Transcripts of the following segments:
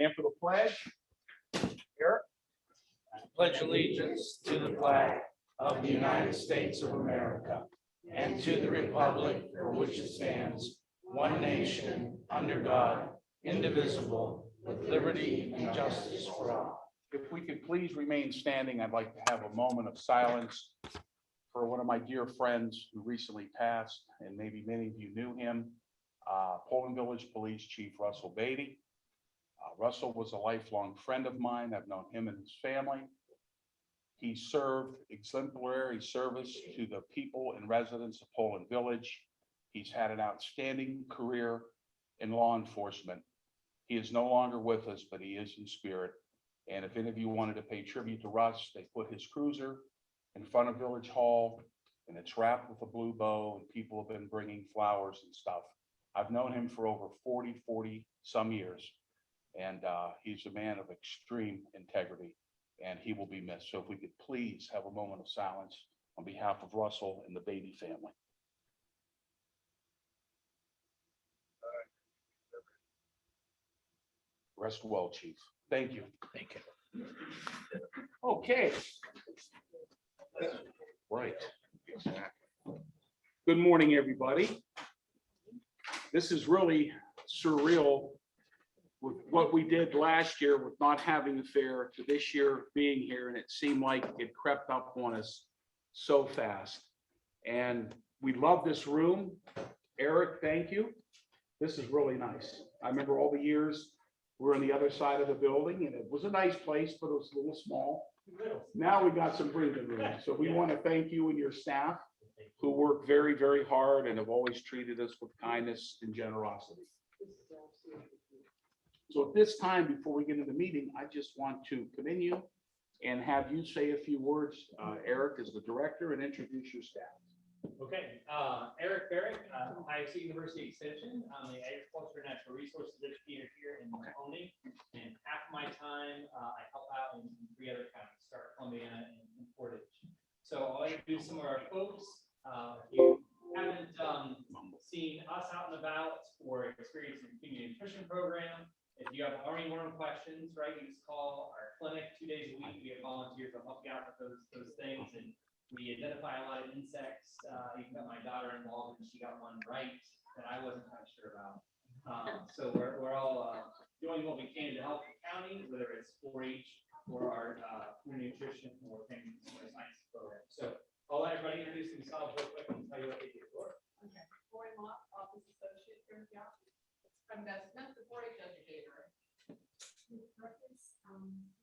Stand for the pledge. Eric? I pledge allegiance to the flag of the United States of America and to the republic for which it stands, one nation, under God, indivisible, with liberty and justice for all. If we could please remain standing, I'd like to have a moment of silence for one of my dear friends who recently passed, and maybe many of you knew him, Poland Village Police Chief Russell Beatty. Russell was a lifelong friend of mine. I've known him and his family. He served exemplary service to the people and residents of Poland Village. He's had an outstanding career in law enforcement. He is no longer with us, but he is in spirit. And if any of you wanted to pay tribute to Russ, they put his cruiser in front of Village Hall, and it's wrapped with a blue bow, and people have been bringing flowers and stuff. I've known him for over 40 some years, and he's a man of extreme integrity, and he will be missed. So if we could please have a moment of silence on behalf of Russell and the Beatty family. Rest well, Chief. Thank you. Thank you. Okay. Right. Good morning, everybody. This is really surreal with what we did last year with not having the fair to this year being here, and it seemed like it crept up on us so fast. And we love this room. Eric, thank you. This is really nice. I remember all the years we were on the other side of the building, and it was a nice place, but it was a little small. Now we got some breathing room. So we want to thank you and your staff who work very, very hard and have always treated us with kindness and generosity. So at this time, before we get into the meeting, I just want to commend you and have you say a few words, Eric, as the director, and introduce your staff. Okay, Eric Barrick, IFC University Extension. I'm the Agriculture and Natural Resources educator here in Mahoning. And half of my time, I help out in 3 other counties, Stark, Columbia, and Portage. So I'll introduce some of our folks. If you haven't seen us out and about or experienced the community nutrition program, if you have armyworm questions, right, you just call our clinic 2 days a week. We have volunteers to help you out with those things. And we identify a lot of insects. Even got my daughter involved, and she got one right that I wasn't quite sure about. So we're all doing what we can to help the county, whether it's 4-H or our community nutrition or family science program. So I'll let everybody introduce themselves real quick and tell you what they do. Okay, Cory Mott, Office Associate here at the office. I'm Beth Smith, the 4-H educator. Purpose,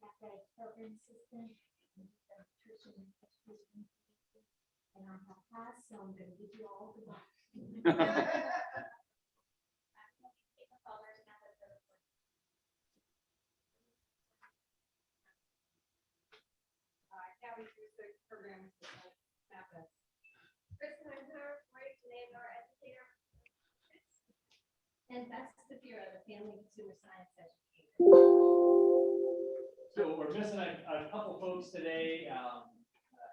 athletic program assistant, nutrition and education. And I have passed, so I'm gonna give you all the luck. County research program. Kristen Winter, right, today is our educator. And that's the Bureau, the Family Consumer Science Educator. So we're missing a couple folks today.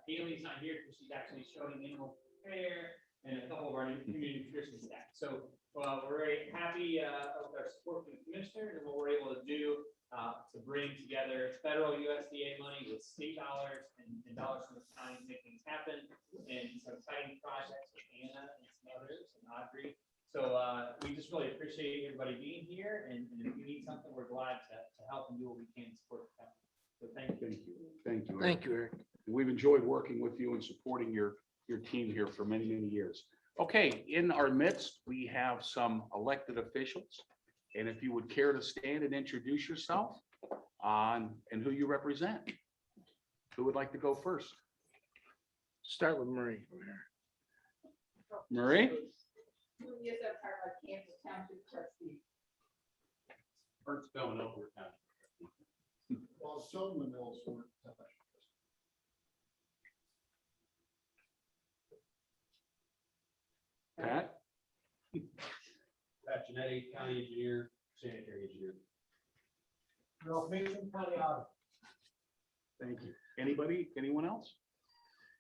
Haley's not here because she's actually showing animal care, and a couple of our new community nutrition staff. So we're very happy with our support from the commissioner and what we're able to do to bring together federal USDA money with state dollars and dollars from the county to make things happen, and some exciting projects with Anna and some others and Audrey. So we just really appreciate everybody being here, and if you need something, we're glad to help and do what we can to support the county. So thank you. Thank you. Thank you, Eric. We've enjoyed working with you and supporting your team here for many, many years. Okay, in our midst, we have some elected officials. And if you would care to stand and introduce yourself and who you represent. Who would like to go first? Start with Marie. Marie? Who is a part of Kansas Township trustee? First going over time. Well, someone else worked. Pat? Pat Genetti, county engineer, sanitary engineer. Ralph Mason, county auditor. Thank you. Anybody, anyone else?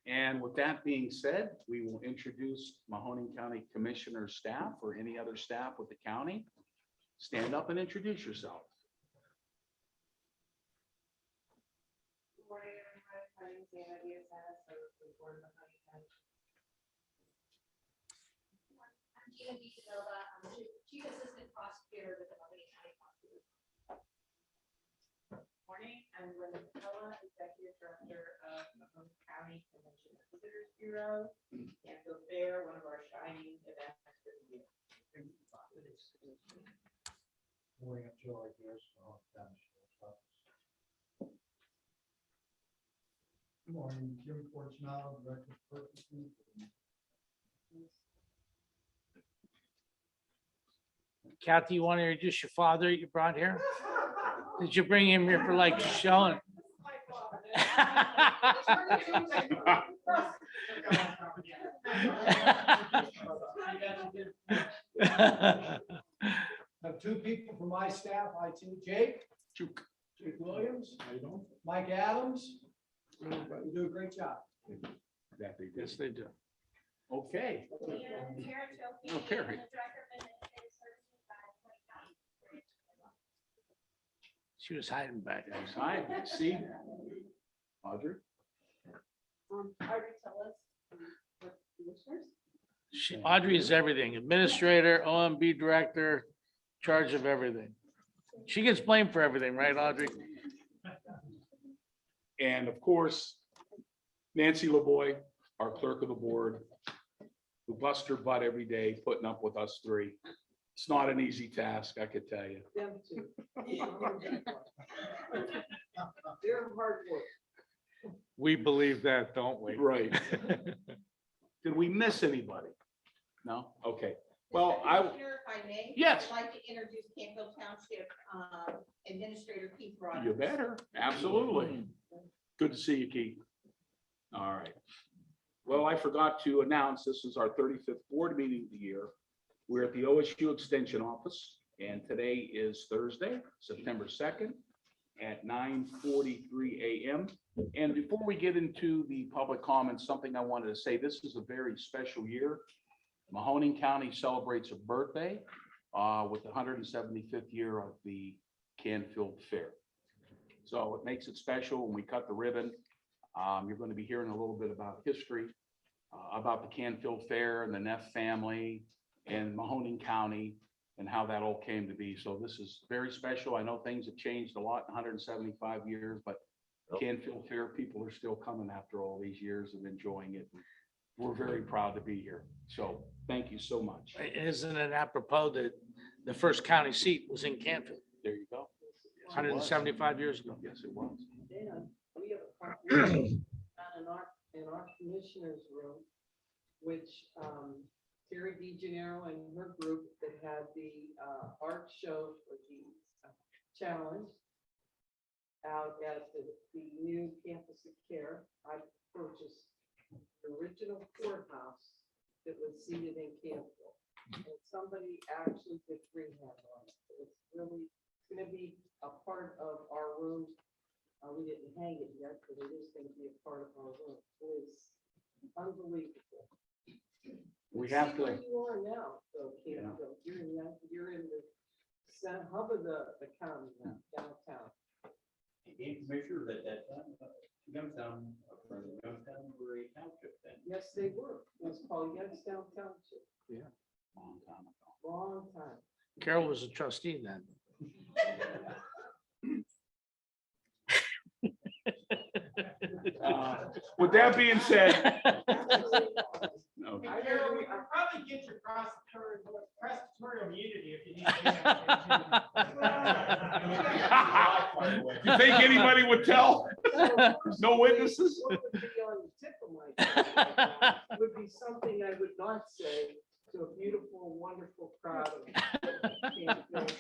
And with that being said, we will introduce Mahoning County Commissioner staff or any other staff with the county. Stand up and introduce yourself. Santa Diaz has, so the board of Mahoning County. I'm Gina DeNova. I'm Chief Assistant Prosecutor with the Mahoning County Prosecutor's Office. Morning, I'm Linda Capella, Executive Director of Mahoning County Convention and Visitors Bureau, and so there, one of our shining events for the year. Morning, I'm Joe Ideas. Good morning, Jim Fortunato, Director of Purchasing. Kathy, you want to introduce your father you brought here? Did you bring him here for like showing? Have two people from my staff, Jake Williams, Mike Adams. You do a great job. That they did. Yes, they do. Okay. And Karen Chilkey, Oh, Carrie. I'm the Director of Administrative Services by Mahoning County. She was hiding back there. Hi, see? Audrey? Audrey Tellis, with commissioners. Audrey is everything, administrator, OMB director, charge of everything. She gets blamed for everything, right, Audrey? And of course, Nancy LaBoy, our clerk of the board, who busts her butt every day, putting up with us three. It's not an easy task, I could tell you. Them too. They're hard work. We believe that, don't we? Right. Did we miss anybody? No? Okay. Well, Commissioner, if I may. Yes. I'd like to introduce Canfield Township Administrator Keith Rogers. you better, absolutely. Good to see you, Keith. All right. Well, I forgot to announce, this is our 35th board meeting of the year. We're at the OSU Extension Office, and today is Thursday, September 2nd at 9:43 a.m. And before we get into the public comments, something I wanted to say, this is a very special year. Mahoning County celebrates a birthday with the 175th year of the Canfield Fair. So it makes it special when we cut the ribbon. You're going to be hearing a little bit about history, about the Canfield Fair and the Neff family and Mahoning County and how that all came to be. So this is very special. I know things have changed a lot in 175 years, but Canfield Fair people are still coming after all these years and enjoying it. We're very proud to be here. So thank you so much. Isn't it apropos that the first county seat was in Canfield There you go. 175 years ago? Yes, it was. Dan, we have a proclamation in our commissioners room, which Terry DeGennaro and her group that had the art show for the challenge out at the new campus of care. I purchased the original courthouse that was seated in Canfield. And somebody actually did freehand on it. It's really going to be a part of our room. We didn't hang it yet, but it is going to be a part of our room. It is unbelievable. We have See where to, you are now, though, Canfield. You're in the hub of the county now, downtown. Game commissioner at that time, Youngstown, Youngstown were a township then. Yes, they were. It was called Youngstown Township. long time ago. Long time. Carol was a trustee then. With that being said, okay. Carol, we could probably get your prosecutorial immunity if you need to. You think anybody would tell? No witnesses? What would be on the tip of my tongue would be something I would not say to a beautiful, wonderful crowd of Canfield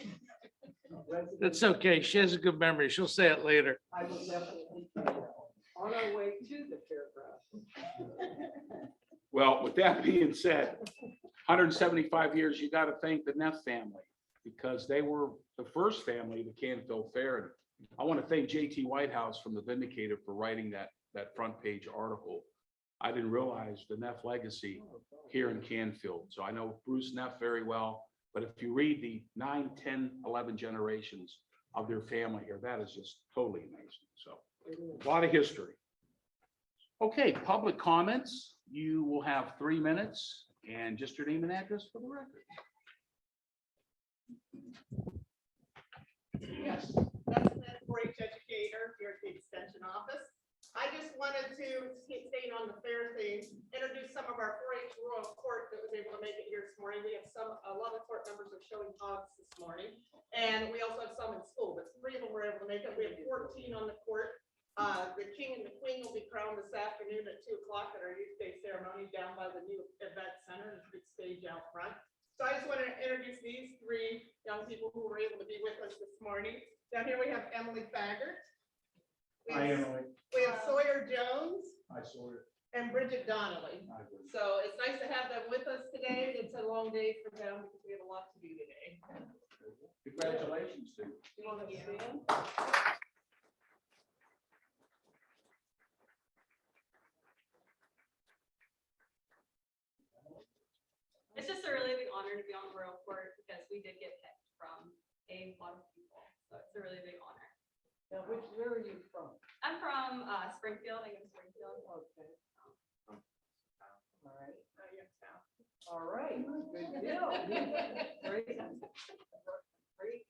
residents. That's okay. She has a good memory. She'll say it later. I will definitely do that. On our way to the fairground. Well, with that being said, 175 years, you got to thank the Neff family because they were the first family to Canfield Fair. And I want to thank JT Whitehouse from the Vindicator for writing that front page article. I didn't realize the Neff legacy here in Canfield. So I know Bruce Neff very well, but if you read the 9, 10, 11 generations of their family here, that is just totally amazing. So a lot of history. Okay, public comments. You will have 3 minutes and just your name and address for the record. Yes. That's the 4-H educator here at the extension office. I just wanted to, staying on the fair theme, introduce some of our 4-H rural court that was able to make it here this morning. We have a lot of court members are showing hogs this morning. And we also have some in school, but 3 of them were able to make it. We have 14 on the court. The king and the queen will be crowned this afternoon at 2 o'clock at our youth day ceremony down by the new event center. There's a big stage out front. So I just wanted to introduce these 3 young people who were able to be with us this morning. Down here we have Emily Baggert. Emily. We have Sawyer Jones Hi, Sawyer. and Bridget Donnelly. Hi, Bridget. So it's nice to have them with us today. It's a long day for them because we have a lot to do today. Congratulations, Sue. You want to stand? It's just a really big honor to be on the royal court because we did get picked from a lot of people. So it's a really big honor. Now, where are you from? I'm from Springfield. I go to Springfield. Okay. All right. South. All right, good deal. Great. Great.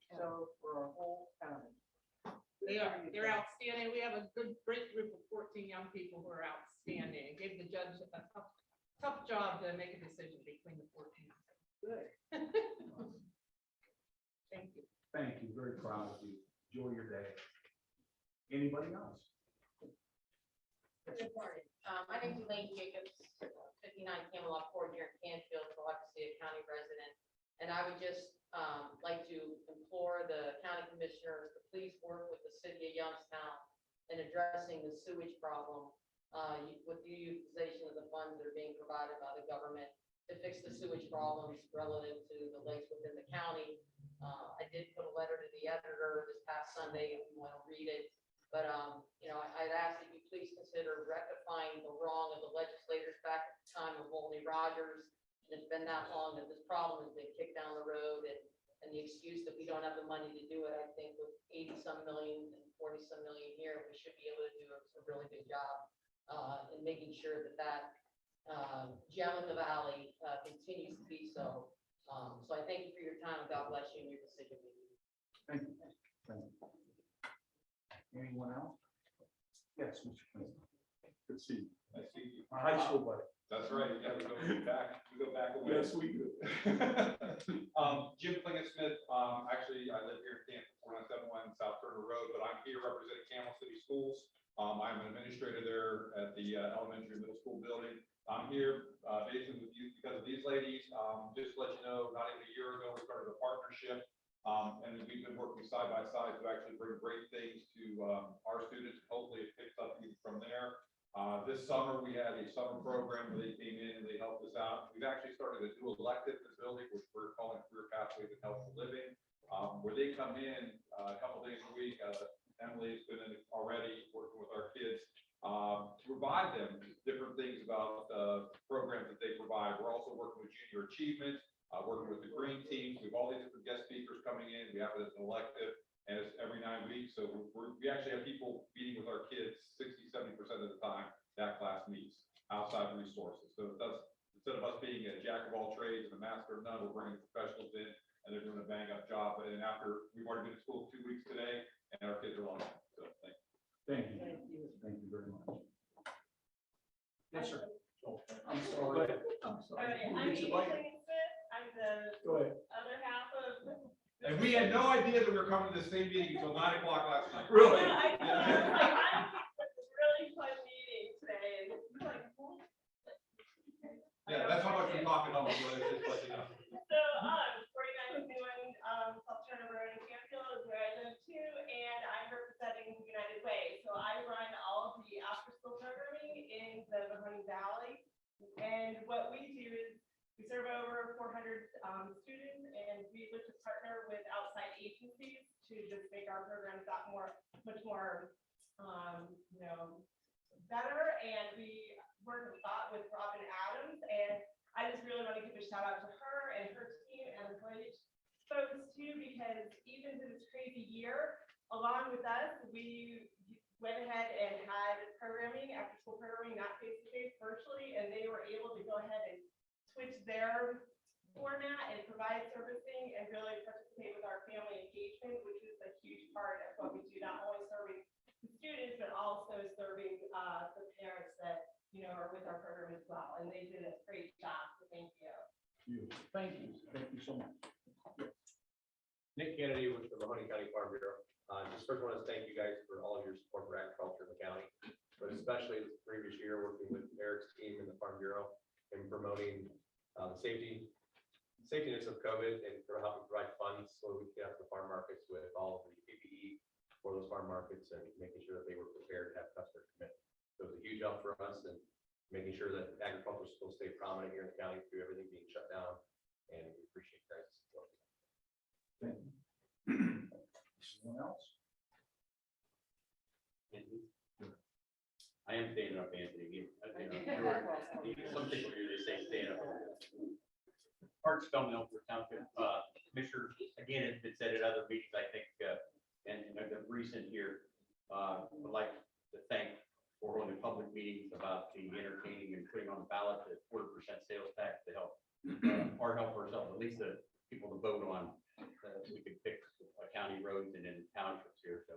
So for our whole county. They're outstanding. We have a great group of 14 young people who are outstanding. It gave the judge a tough job to make a decision between the 14. Good. Thank you. Thank you. Very proud of you. Enjoy your day. Anybody else? Good morning. My name is Elaine Jacobs, 59 Camelot Court here in Canfield, Biloxi, a county resident. And I would just like to implore the county commissioners to please work with the city of Youngstown in addressing the sewage problem with the utilization of the funds that are being provided by the government to fix the sewage problems relative to the lakes within the county. I did put a letter to the editor this past Sunday if you want to read it. But, I'd ask that you please consider rectifying the wrong of the legislators back at the time of Mahoning Rogers. And it's been that long that this problem has been kicked down the road, and the excuse that we don't have the money to do it, I think with 80-some million and 40-some million here, we should be able to do a really good job in making sure that gem in the valley continues to be so. So I thank you for your time, and God bless you in your decision making. Thank you. Thank you. Anyone else? Yes, Mr. Clinton. Good to see you. Nice to see you. My high school buddy. That's right. Yeah, we go back a ways. Yes, we do. Jim Klinget-Smith, actually, I live here in Canton, 4971 South Turner Road, but I'm here representing Camel City Schools. I'm an administrator there at the elementary and middle school building. I'm here basically with you because of these ladies. Just to let you know, not even a year ago, we started a partnership. And we've been working side by side to actually bring great things to our students. Hopefully it picks up even from there. This summer, we had a summer program where they came in and they helped us out. We've actually started a new elective in this building, which we're calling Career Pathways and Helpful Living, where they come in a couple days a week. Emily's been in already working with our kids to provide them different things about programs that they provide. We're also working with Junior Achievement, working with the green teams. We have all these different guest speakers coming in. We have it as an elective, and it's every 9 weeks. So we actually have people meeting with our kids 60-70% of the time that class meets outside resources. So that's, instead of us being a jack of all trades and a master of none, we're bringing professionals in, and they're doing a bang up job. And after we've already been to school 2 weeks today, and our kids are on it. So thank you. Thank you. Thank you. Thank you very much. Yes, sir. I'm sorry. I'm sorry. Get your mic. I'm the Go ahead. other half of. And we had no idea that we were coming to the same meeting until 9 o'clock last night. Really? I know, I was like, it's a really fun meeting today, and it's like, what? Yeah, that's how much we talk at home. So it's just like, you know. So, 49 South Turner Road in Canfield is where I live too, and I'm representing United Way. So I run all of the after-school programming in the Mahoning Valley. And what we do is we serve over 400 students, and we look to partner with outside agencies to just make our programs that much more, better. And we work a lot with Robin Adams, and I just really want to give a shout out to her and her team and the college folks too, because even through this crazy year, along with us, we went ahead and had programming, after school programming, not face-to-face, virtually, and they were able to go ahead and switch their format and provide servicing and really participate with our family engagement, which is a huge part of what we do, not only serving the students, but also serving the parents that, you know, are with our program as well. And they did a great job, so thank you. Thank you. Thank you so much. Nick Kennedy with the Mahoning County Farm Bureau. Just first want to thank you guys for all of your support for agriculture in the county, but especially this previous year working with Eric's team in the Farm Bureau and promoting the safetiness of COVID and for helping provide funds so we could get out to the farm markets with all of the PPE for those farm markets and making sure that they were prepared to have customer commitment. So it was a huge help for us and making sure that agriculture will stay prominent here in the county through everything being shut down. And we appreciate you guys' support. Thank you. Anyone else? I am standing up, Anthony. Some people usually say stand up. Art Stonehill for Township Commissioner, again, it's been said at other meetings, I think, and the recent here, would like to thank for holding public meetings about the entertaining and putting on the ballot the 4% sales tax to help or help ourselves, at least the people to vote on. We could fix county roads and then townships here. So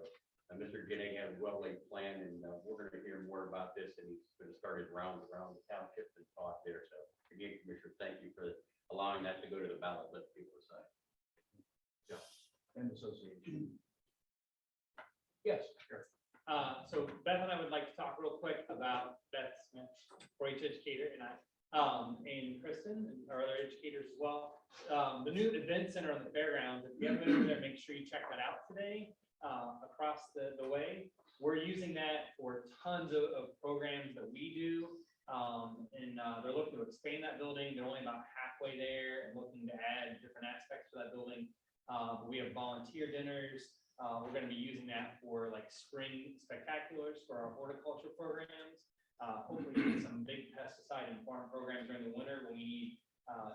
Mr. Ginney has a well-laid plan, and we're going to hear more about this. And he's going to start his rounds around the township and talk there. So again, Commissioner, thank you for allowing that to go to the ballot. Let people decide. Yeah. And association. Yes, sure. So Beth and I would like to talk real quick about Beth Smith, 4-H educator, and and Kristen, and our other educators as well. The new event center on the fairgrounds, if you haven't been over there, make sure you check that out today, across the way. We're using that for tons of programs that we do. And they're looking to expand that building. They're only about halfway there and looking to add different aspects to that building. We have volunteer dinners. We're going to be using that for like spring spectaculars for our horticulture programs. Hopefully get some big pesticide and farm programs during the winter when we need,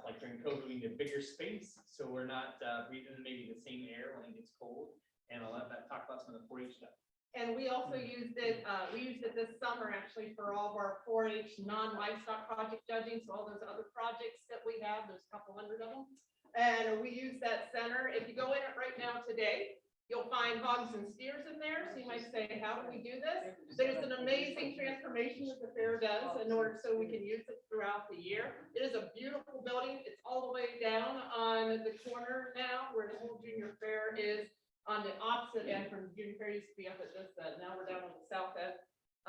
like during COVID, we need a bigger space. So we're not breathing maybe the same air when it gets cold. And I'll let that talk about some of the 4-H stuff. And we also used it, this summer actually for all of our 4-H non-livestock project judging. So all those other projects that we have, there's a couple hundred of them. And we use that center. If you go in it right now today, you'll find hogs and steers in there. So you might say, how do we do this? There's an amazing transformation that the fair does in order so we can use it throughout the year. It is a beautiful building. It's all the way down on the corner now where the whole junior fair is. On the opposite end from junior fair used to be up at this end. Now we're down on the south end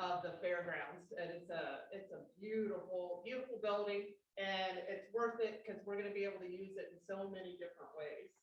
of the fairgrounds. And it's a beautiful, beautiful building. And it's worth it because we're going to be able to use it in so many different ways.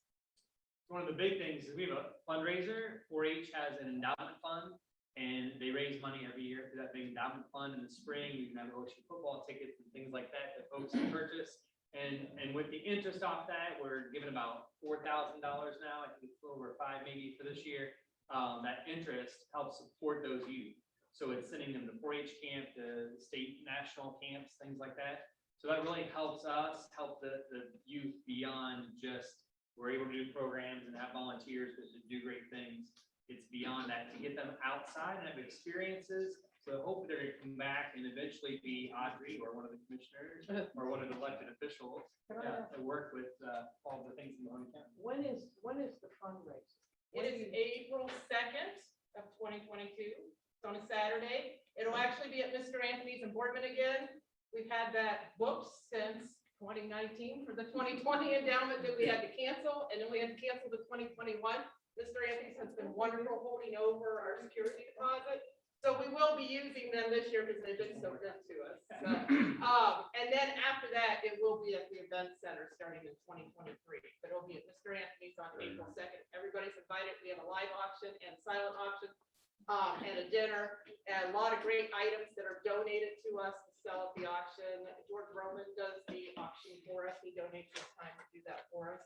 One of the big things is we have a fundraiser. 4-H has an endowment fund, and they raise money every year through that big endowment fund. In the spring, we can have OSU football tickets and things like that that folks can purchase. And with the interest off that, we're giving about $4,000 now. I think it's over 5 maybe for this year. That interest helps support those youth. So it's sending them to 4-H camp, to state national camps, things like that. So that really helps us help the youth beyond just we're able to do programs and have volunteers to do great things. It's beyond that to get them outside and have experiences. So hopefully they're going to come back and eventually be Audrey or one of the commissioners or one of the elected officials to work with all the things in the county. When is the fundraiser? It is April 2nd of 2022. It's on a Saturday. It'll actually be at Mr. Anthony's in Boardman again. We've had that booked since 2019 for the 2020 endowment that we had to cancel, and then we had to cancel the 2021. Mr. Anthony's has been wonderful holding over our security deposit. So we will be using them this year because they've been so good to us. So, and then after that, it will be at the event center starting in 2023. But it'll be at Mr. Anthony's on April 2nd. Everybody's invited. We have a live auction and silent auction and a dinner and a lot of great items that are donated to us to sell at the auction. George Roman does the auction for us. He donates his time to do that for us.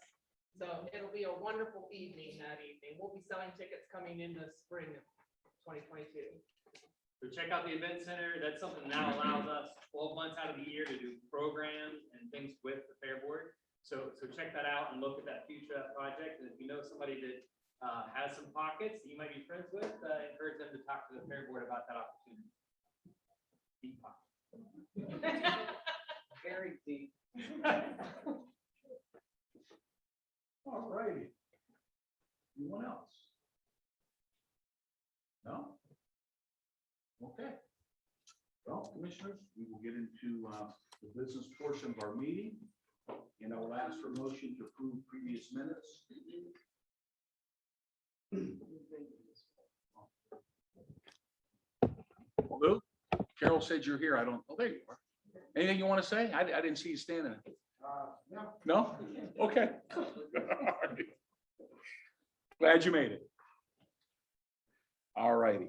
So it'll be a wonderful evening that evening. We'll be selling tickets coming in the spring of 2022. So check out the event center. That's something that now allows us 12 months out of the year to do programs and things with the fair board. So check that out and look at that future project. And if you know somebody that has some pockets that you might be friends with, encourage them to talk to the fair board about that opportunity. Deep pockets. Very deep. All righty. Anyone else? No? Okay. Well, commissioners, we will get into the business portion of our meeting. And I will ask for a motion to approve previous minutes. Lou, Carol said you're here. I don't, oh, there you are. Anything you want to say? I didn't see you standing. No. No? Okay. Glad you made it. All righty.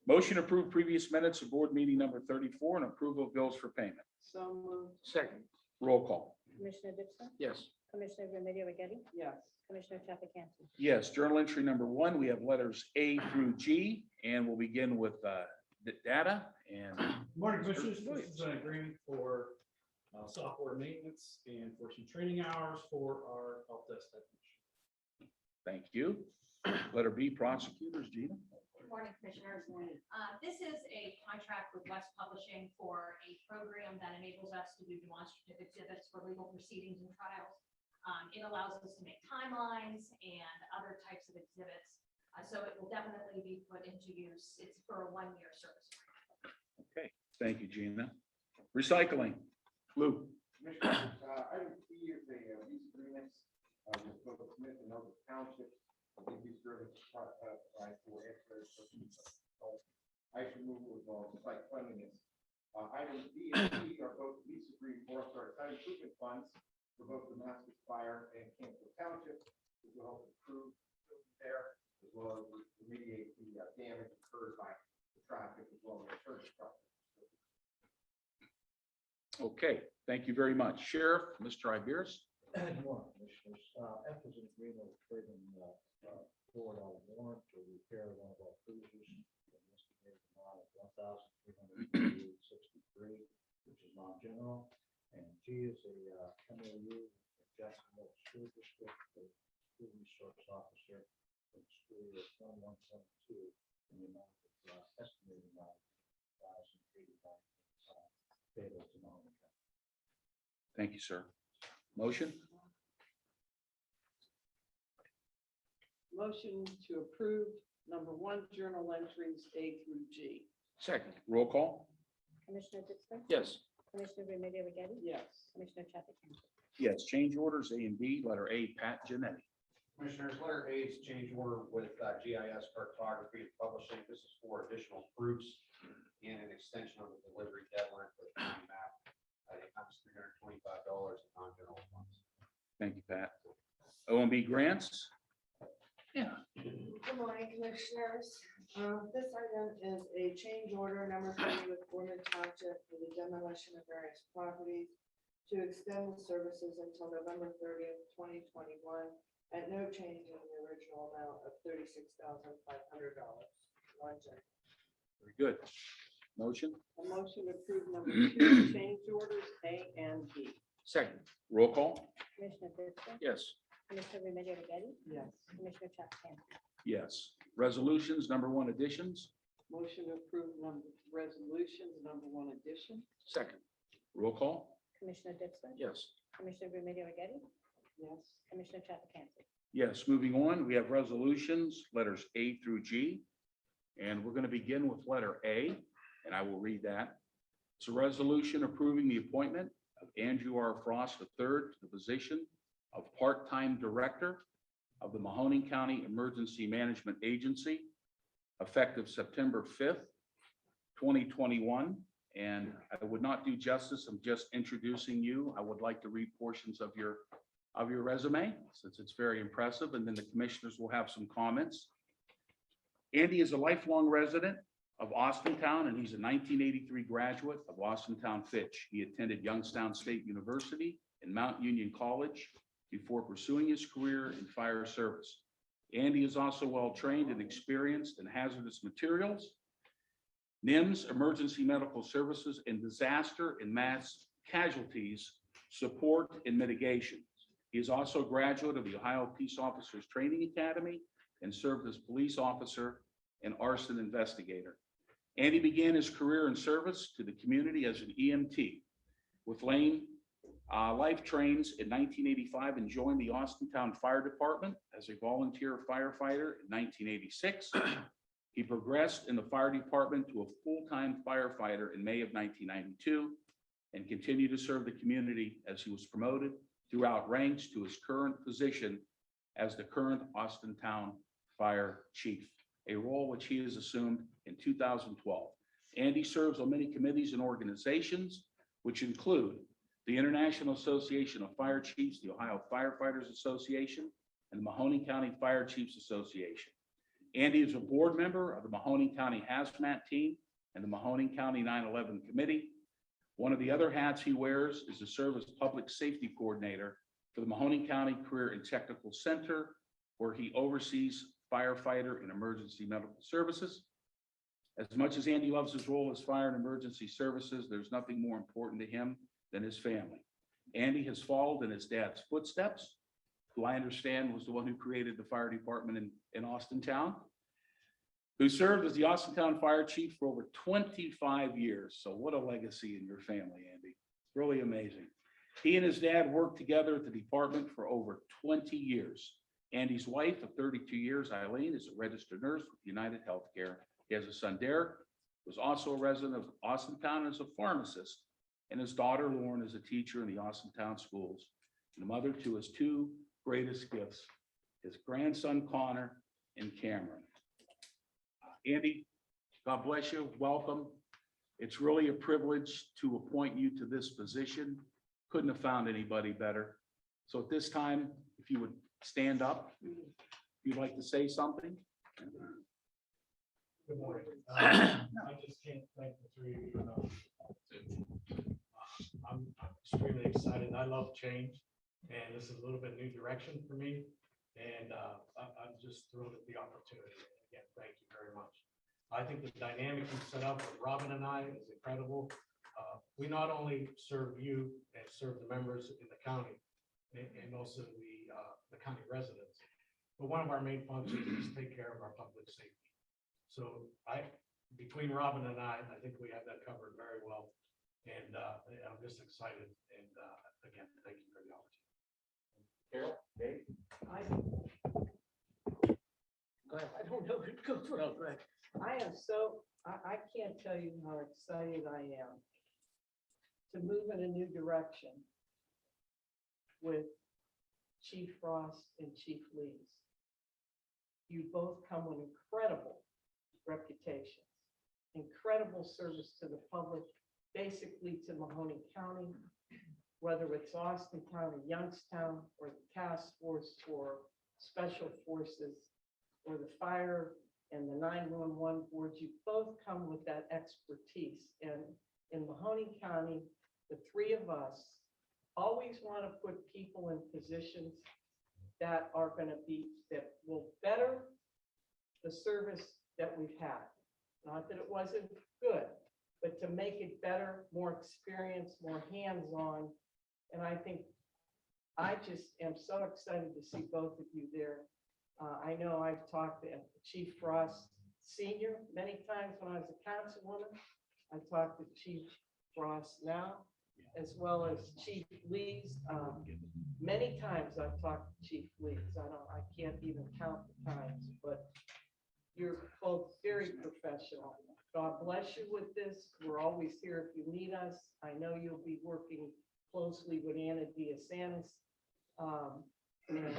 Motion to approve previous minutes of board meeting number 34 and approval of bills for payment. So moved. Second. Roll call. Commissioner Ditzler? Yes. Commissioner Remedy Agati? Yes. Commissioner Trafficante? Yes, journal entry number 1, we have letters A through G, and we'll begin with the data and. Morning, Commissioners. This is an agreement for software maintenance and for some training hours for our help desk technician. Thank you. Letter B, prosecutors, Gina. Good morning, Commissioners. This is a contract with West Publishing for a program that enables us to do demonstrative exhibits for legal proceedings and trials. It allows us to make timelines and other types of exhibits. So it will definitely be put into use. It's for a 1-year service. Okay, thank you, Gina. Recycling, Lou. Commissioners, item C is a lease agreement with both Smith and Oak Township. These agreements provide for ancillary services, ice removal as well as site cleanliness. Items D and E are both lease agreement for site improvement funds for both Damascus Fire and Campbell Township, which will help improve there as well as remediate the damage incurred by the traffic as well as the service traffic. Okay, thank you very much. Sheriff, Mr. Iberis. Good morning, Commissioners. F is an agreement with trading $4 warrant to repair one of our cruisers. An estimated amount of $1,363, which is non-general. And G is a MOU with Jacksonville School District, the school resource officer for the school year 2172, in the amount of estimated amount of $1,089 payable to Mahoning County. Thank you, sir. Motion? Motion to approve number 1 journal entries A through G. Second. Roll call? Commissioner Ditzler? Yes. Commissioner Remedy Agati? Yes. Commissioner Trafficante? Yes, change orders A and B. Letter A, Pat Genetti. Commissioners, letter A is change order with GIS Cartography and Publishing. This is for additional proofs and an extension of the delivery deadline for the county map. It comes $325 in non-general funds. Thank you, Pat. OMB grants? Yeah. Good morning, Commissioners. This item is a change order number 3 with Gorman Township for the demolition of various properties to extend the services until November 30th, 2021, at no change in the original amount of $36,500. One check. Very good. Motion? A motion to approve number 2 change orders A and B. Second. Roll call? Commissioner Ditzler? Yes. Commissioner Remedy Agati? Yes. Commissioner Trafficante? Yes. Resolutions, number 1 additions? Motion to approve resolutions number 1 addition. Second. Roll call? Commissioner Ditzler? Yes. Commissioner Remedy Agati? Yes. Commissioner Trafficante? Yes, moving on, we have resolutions, letters A through G. And we're going to begin with letter A, and I will read that. It's a resolution approving the appointment of Andrew R. Frost III to the position of part-time director of the Mahoning County Emergency Management Agency, effective September 5th, 2021. And I would not do justice. I'm just introducing you. I would like to read portions of your resume, since it's very impressive, and then the commissioners will have some comments. Andy is a lifelong resident of Austintown, and he's a 1983 graduate of Austintown Fitch. He attended Youngstown State University and Mount Union College before pursuing his career in fire service. Andy is also well-trained and experienced in hazardous materials, NIMS, emergency medical services, and disaster and mass casualties support and mitigation. He is also a graduate of the Ohio Peace Officers Training Academy and served as police officer and arson investigator. Andy began his career in service to the community as an EMT with Lane Life Trains in 1985 and joined the Austintown Fire Department as a volunteer firefighter in 1986. He progressed in the fire department to a full-time firefighter in May of 1992 and continued to serve the community as he was promoted throughout ranks to his current position as the current Austintown Fire Chief, a role which he has assumed in 2012. Andy serves on many committees and organizations, which include the International Association of Fire Chiefs, the Ohio Firefighters Association, and the Mahoning County Fire Chiefs Association. Andy is a board member of the Mahoning County Hazmat Team and the Mahoning County 9/11 Committee. One of the other hats he wears is to serve as Public Safety Coordinator for the Mahoning County Career and Technical Center, where he oversees firefighter and emergency medical services. As much as Andy loves his role as fire and emergency services, there's nothing more important to him than his family. Andy has followed in his dad's footsteps, who I understand was the one who created the fire department in Austintown, who served as the Austintown Fire Chief for over 25 years. So what a legacy in your family, Andy. Really amazing. He and his dad worked together at the department for over 20 years. Andy's wife of 32 years, Eileen, is a registered nurse with United Healthcare. He has a son, Derek, who is also a resident of Austintown and is a pharmacist. And his daughter, Lauren, is a teacher in the Austintown schools and a mother to his two greatest gifts, his grandson, Connor, and Cameron. Andy, God bless you. Welcome. It's really a privilege to appoint you to this position. Couldn't have found anybody better. So at this time, if you would stand up, if you'd like to say something. Good morning. I just can't thank the three of you enough. I'm extremely excited. I love change, and this is a little bit new direction for me. And I'm just thrilled at the opportunity. Again, thank you very much. I think the dynamic you set up with Robin and I is incredible. We not only serve you and serve the members in the county and also the county residents, but one of our main functions is take care of our public safety. So between Robin and I think we have that covered very well. And I'm just excited. And again, thank you for the opportunity. Carol, Dave? I don't know who to go for. No, go ahead. I can't tell you how excited I am to move in a new direction with Chief Frost and Chief Lees. You both come with incredible reputations, incredible service to the public, basically to Mahoning County, whether it's Austintown or Youngstown or the task force or special forces or the fire and the 911 boards, you both come with that expertise. And in Mahoning County, the three of us always want to put people in positions that are going to that will better the service that we've had. Not that it wasn't good, but to make it better, more experienced, more hands-on. And I just am so excited to see both of you there. I know I've talked to Chief Frost Senior many times when I was a councilwoman. I talked to Chief Frost now, as well as Chief Lees. Many times I've talked to Chief Lees. I can't even count the times, but you're both very professional. God bless you with this. We're always here if you need us. I know you'll be working closely with Anna Diasanis. And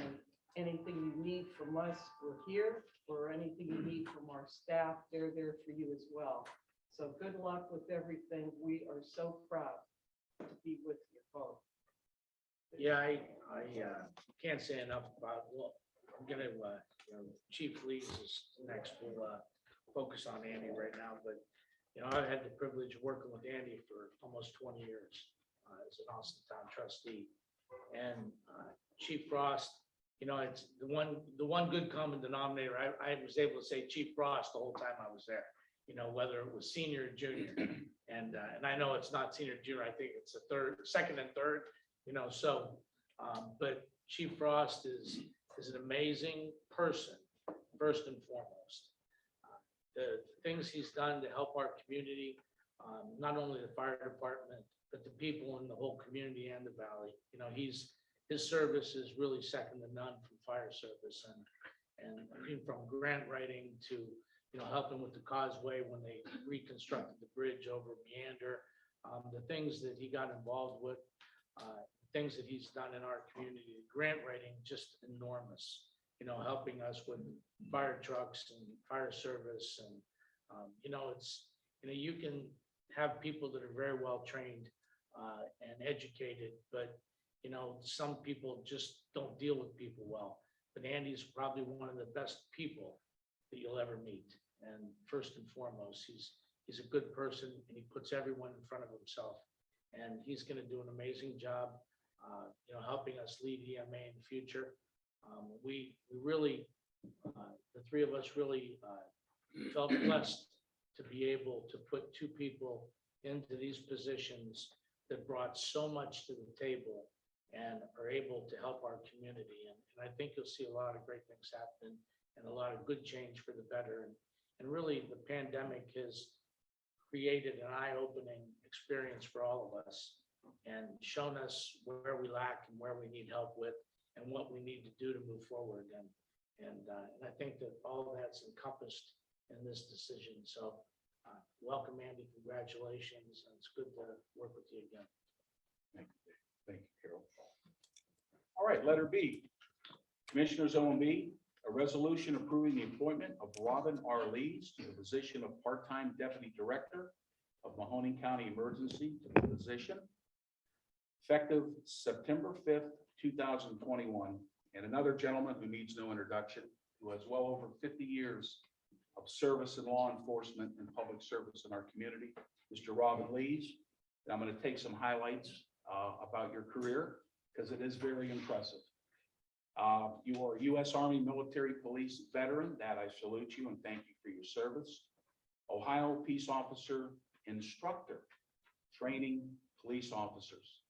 anything you need from us, we're here. Or anything you need from our staff, they're there for you as well. So good luck with everything. We are so proud to be with you both. Yeah, I can't say enough about, well, I'm gonna, Chief Lees is next. We'll focus on Andy right now, but, I've had the privilege of working with Andy for almost 20 years as an Austintown trustee. And Chief Frost, it's the one good common denominator. I was able to say Chief Frost the whole time I was there, whether it was senior or junior. And I know it's not senior, junior. I think it's second and third, but Chief Frost is an amazing person, first and foremost. The things he's done to help our community, not only the fire department, but the people in the whole community and the valley. You know, his service is really second to none from fire service, and from grant writing to, you know, helping with the causeway when they reconstructed the bridge over Meander, the things that he got involved with, things that he's done in our community, grant writing, just enormous, you know, helping us with fire trucks and fire service. And, you know, you can have people that are very well trained and educated, but, you know, some people just don't deal with people well. But Andy's probably one of the best people that you'll ever meet. And first and foremost, he's a good person, and he puts everyone in front of himself. And he's going to do an amazing job, you know, helping us lead EMA in the future. We really, the three of us really felt blessed to be able to put two people into these positions that brought so much to the table and are able to help our community. And I think you'll see a lot of great things happen and a lot of good change for the better. And really, the pandemic has created an eye-opening experience for all of us and shown us where we lack and where we need help with and what we need to do to move forward. And I think that all of that's encompassed in this decision. So welcome, Andy. Congratulations. And it's good to work with you again. Thank you, Dave. Thank you, Carol. All right, letter B. Commissioners OMB, a resolution approving the appointment of Robin R. Lees to the position of part-time deputy director of Mahoning County Emergency to the position effective September 5th, 2021. And another gentleman who needs no introduction, who has well over 50 years of service in law enforcement and public service in our community, Mr. Robin Lees. And I'm going to take some highlights about your career because it is very impressive. You are a U.S. Army Military Police veteran. That I salute you and thank you for your service. Ohio Peace Officer Instructor, training police officers.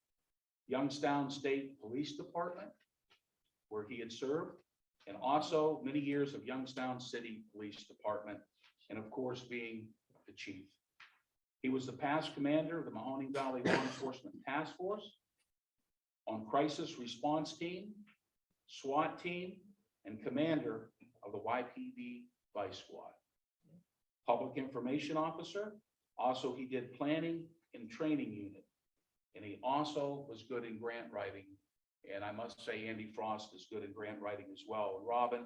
Youngstown State Police Department, where he had served, and also many years of Youngstown City Police Department, and of course, being the chief. He was the past commander of the Mahoning Valley Law Enforcement Task Force, on crisis response team, SWAT team, and commander of the YPD Vice Squad. Public Information Officer, also he did planning and training unit, and he also was good in grant writing. And I must say, Andy Frost is good in grant writing as well. And Robin,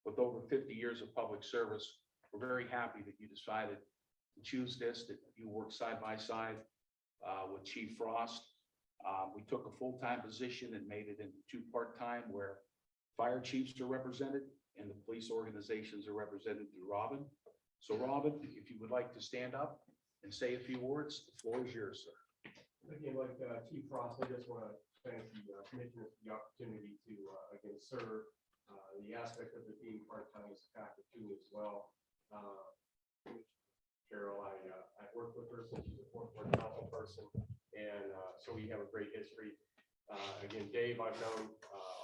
with over 50 years of public service, we're very happy that you decided to choose this, that you work side by side with Chief Frost. We took a full-time position and made it into two part-time, where fire chiefs are represented and the police organizations are represented through Robin. So Robin, if you would like to stand up and say a few words, the floor is yours, sir. Again, like Chief Frost, I just want to thank the commissioners for the opportunity to again serve. The aspect of it being part-time is a factor too as well. Carol, I worked with her since she's a fourth-ward council person, and so we have a great history. Again, Dave, I've known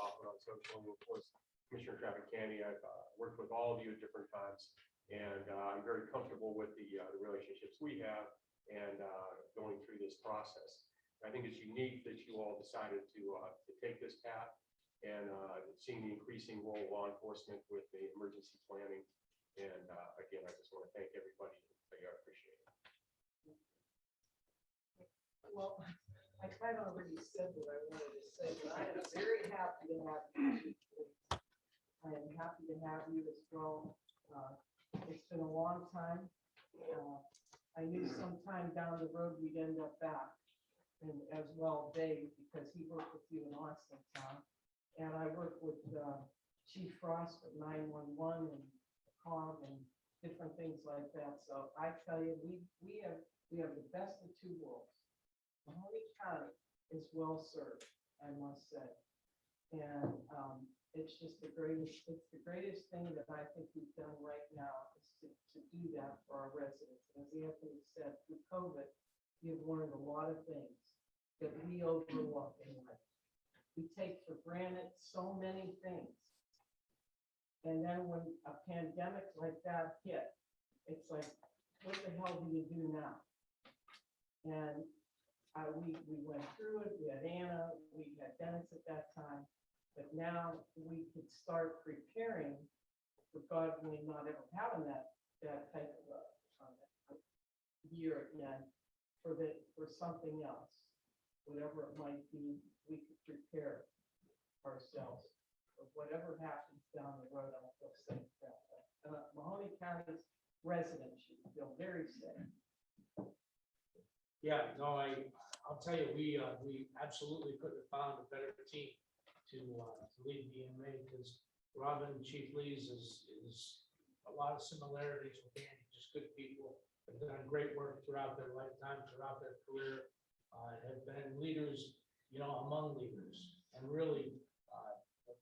often on social, and of course, Commissioner Traffic Candy, I've worked with all of you at different times, and I'm very comfortable with the relationships we have and going through this process. I think it's unique that you all decided to take this path and seeing the increasing role of law enforcement with the emergency planning. And again, I just want to thank everybody. I appreciate it. Well, I kind of already said what I wanted to say, but I am very happy to have you. I am happy to have you as well. It's been a long time. I knew sometime down the road we'd end up back, and as well Dave, because he worked with you in Austintown, and I worked with Chief Frost at 911 and COM and different things like that. So I tell you, we have the best of two worlds. Mahoning County is well served, I must say, and it's just the greatest. It's the greatest thing that I think we've done right now is to do that for our residents. As Anthony said, through COVID, you've learned a lot of things that we overlook in life. we take for granted so many things. And then when a pandemic like that hit, it's like, what the hell do you do now? And we went through it, we had Anna, we had Dennis at that time, but now we could start preparing for God willing not ever having that type of a year again, for something else, whatever it might be, we could prepare ourselves for whatever happens down the road. I feel safe about that. Mahoning County's residents should feel very safe. Yeah, no, I'll tell you, we absolutely couldn't have found a better team to lead the EMA, because Robin and Chief Lee's is a lot of similarities with Andy, just good people. Have done great work throughout their lifetime, throughout their career, have been leaders, among leaders. And really,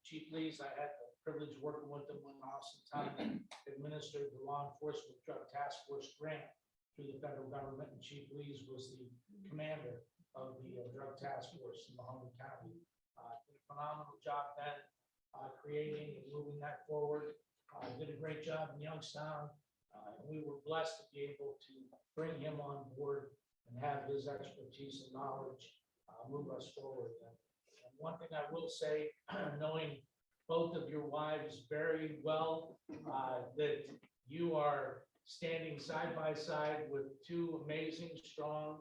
Chief Lee's, I had the privilege of working with them one awesome time, administered the Law Enforcement Drug Task Force grant through the federal government, and Chief Lee's was the commander of the Drug Task Force in Mahoning County. Did a phenomenal job then, creating and moving that forward. Did a great job in Youngstown. And we were blessed to be able to bring him on board and have his expertise and knowledge move us forward. And one thing I will say, knowing both of your wives very well, that you are standing side by side with two amazing, strong,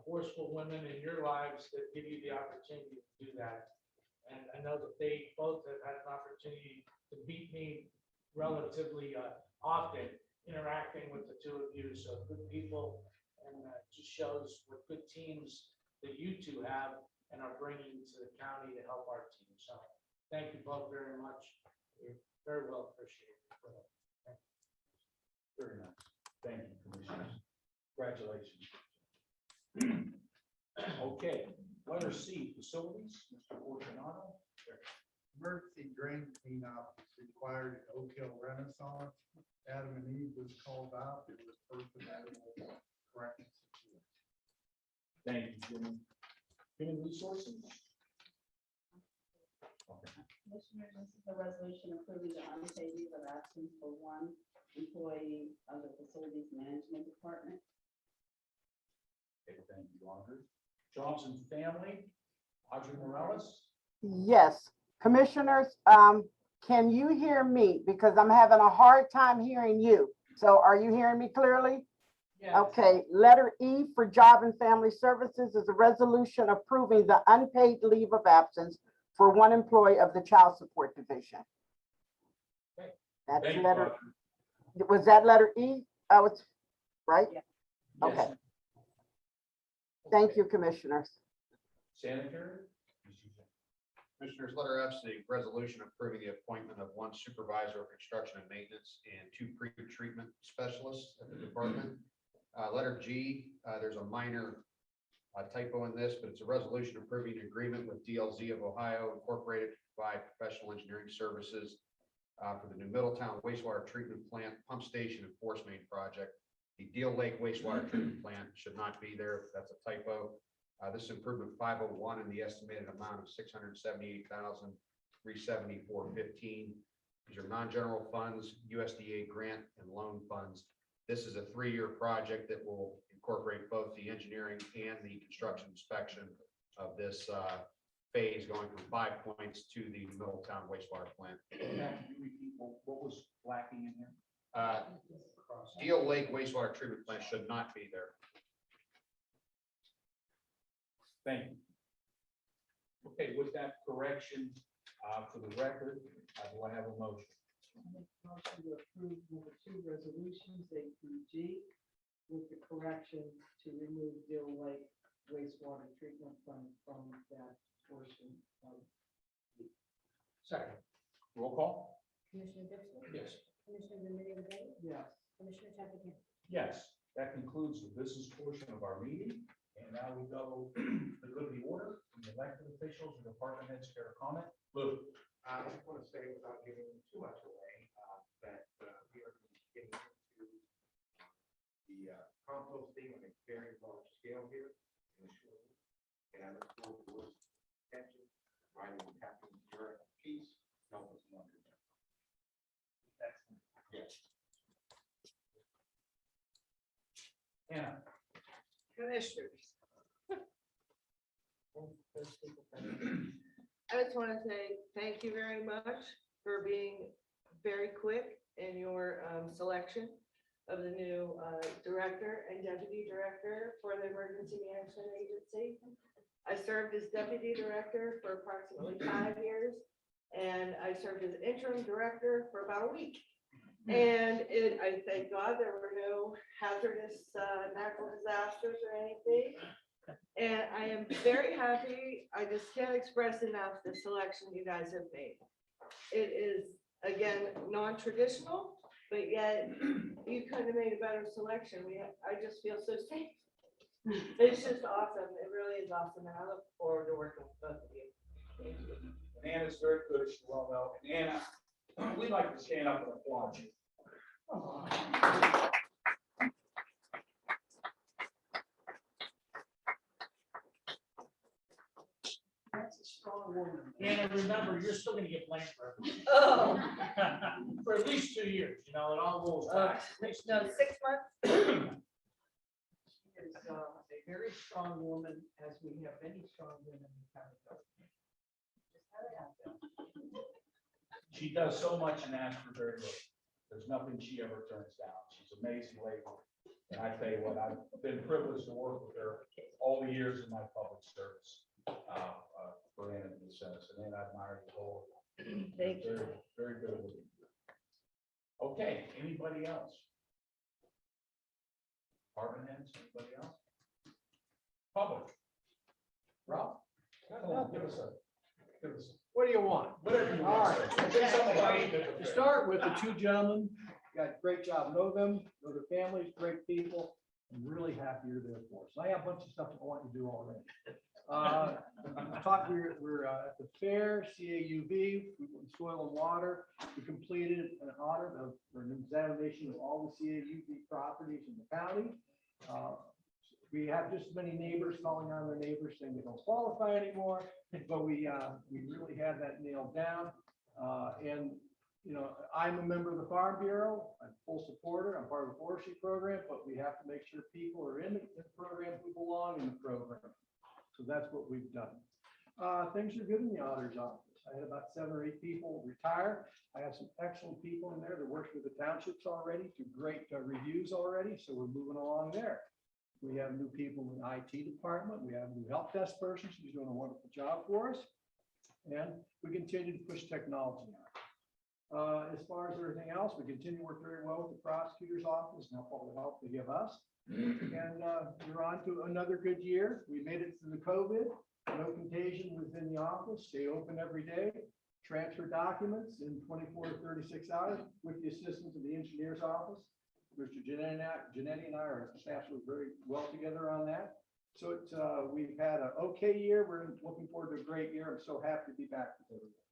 forceful women in your lives that give you the opportunity to do that. And I know that they both have had an opportunity to beat me relatively often interacting with the two of you. So good people, and just shows what good teams that you two have and are bringing to the county to help our team. So thank you both very much. You're very well appreciated. Very nice. Thank you, Commissioners. Congratulations. Okay, letter C, facilities, Mr. Fortunato. Emergency drain cleanup is required at Oak Hill Renaissance. Adam and Eve was called out. It was first available correcting situation. Thank you, Jimmy. Human Resources. Commissioners, this is a resolution approving the unpaid leave of absence for one employee of the Facilities Management Department. Okay, thank you, Audrey. Johnson family, Audrey Morales. Yes, Commissioners, can you hear me? Because I'm having a hard time hearing you. So are you hearing me clearly? Yes. Okay, letter E for Job and Family Services is a resolution approving the unpaid leave of absence for one employee of the Child Support Division. Okay. That's Thank you, letter, Audrey. was that letter E? Oh, it's right? Yes. Okay. Thank you, Commissioners. Sanitary. Commissioners, letter F is a resolution approving the appointment of one supervisor of construction and maintenance and two pre-treatment specialists at the department. Letter G, there's a minor typo in this, but it's a resolution approving an agreement with DLZ of Ohio Incorporated to provide professional engineering services for the new Middletown wastewater treatment plant pump station and force main project. The Deal Lake wastewater treatment plant should not be there. That's a typo. This is improvement 501 in the estimated amount of $678,374.15. These are non-general funds, USDA grant and loan funds. This is a 3-year project that will incorporate both the engineering and the construction inspection of this phase, going from 5 Points to the Middletown wastewater plant. Matt, can you repeat what was lacking in here? Deal Lake wastewater treatment plant should not be there. Thank you. Okay, with that correction for the record, do I have a motion? Motion to approve number 2 resolutions, A through G, with the correction to remove Deal Lake wastewater treatment fund from that portion of G. Second. Roll call? Commissioner Ditzler? Yes. Commissioner Remedy Agati? Yes. Commissioner Trafficant? Yes, that concludes the business portion of our meeting. And now we go to go to the order. The elected officials and department heads care to comment. Lou. I just want to say, without giving too much away, that we are getting into the composting on a very large scale here in the school. And I look forward to its attention Anna. Commissioners. I just want to say thank you very much for being very quick in your selection of the new director and deputy director for the Emergency Management Agency. I served as deputy director for approximately 5 years, and I served as interim director for about a week. And I thank God there were no hazardous natural disasters or anything. And I am very happy. I just can't express enough the selection you guys have made. It is, again, non-traditional, but yet you couldn't have made a better selection. I just feel so safe. It's just awesome. It really is awesome. And I look forward to working with both of you. Thank you. And Anna's very good, as you well know. And Anna, we'd like to stand up and applaud you. That's a strong woman. And remember, you're still gonna get blamed for everything. Oh. For at least 2 years, it all rolls back. No, 6 months. She is a very strong woman, as we have many strong women in county government. Just how they have to. She does so much and asks for very little. There's nothing she ever turns down. She's an amazing lady. And I tell you what, I've been privileged to work with her all the years in my public service. For Anna in the sense, and then I admire the whole. Thank you. Very, very good with you. Okay, anybody else? Department heads, anybody else? Public. Rob? Come on, give us. What do you want? Whatever you All want. right. Say something about To start with, the two gentlemen, got a great job, know them, know their families, great people. I'm really happy you're there for us. I have a bunch of stuff I want you to do already. We're at the fair, CAUV, soil and water. We completed an audit or an examination of all the CAUV properties in the county. We have just as many neighbors calling on their neighbors saying they don't qualify anymore, but we really have that nailed down. And I'm a member of the Farm Bureau. I'm a full supporter. I'm part of the forestry program, but we have to make sure people are in the program who belong in the program. So that's what we've done. Things are good in the auditor's office. I had about 7 or 8 people retire. I have some excellent people in there that work with the townships already, do great reviews already. So we're moving along there. We have new people in the IT department. We have a new help desk person. She's doing a wonderful job for us. And we continue to push technology out. As far as everything else, we continue to work very well with the prosecutor's office and all the help they give us. And we're on to another good year. We made it through the COVID, no contagion within the office, stay open every day, transfer documents in 24 to 36 hours with the assistance of the engineer's office. Mr. Janetti and I, our staffs were very well together on that. So we've had an okay year. We're looking forward to a great year. I'm so happy to be back with everyone.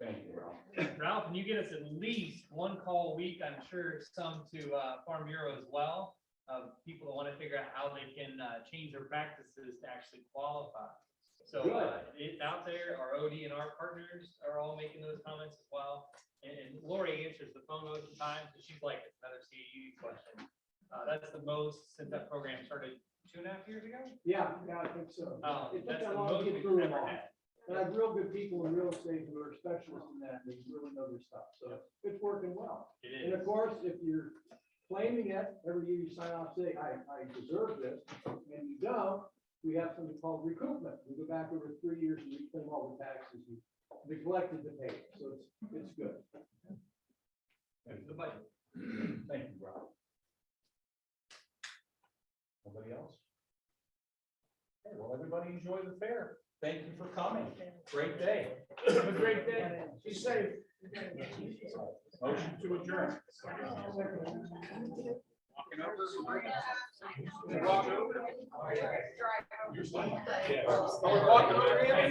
Thank you, Ralph. Ralph, and you get us at least 1 call a week, I'm sure some to Farm Bureau as well, of people that want to figure out how they can change their practices to actually qualify. So it's out there. Our OD and our partners are all making those comments as well. And Lori answers the phone most of the time, so she's like, it's another CAU question. That's the most since that program started 2.5 years ago. Yeah, I think so. It took That's that the long to most get we've through them ever all. had. And I have real good people in real estate who are specialists in that. They really know their stuff. So it's working well. It And is. of course, if you're claiming it, every year you sign off saying, I deserve this, and you don't, we have something called recoupment. We go back over 3 years and reclaim all the taxes you neglected to pay. So it's good. Thank you, Rob. Nobody else? Okay, well, everybody enjoy the fair. Thank you for coming. Great day. Have a great day. Be safe. Motion to adjourn. Walking over. You're fine. Yeah. Walking over.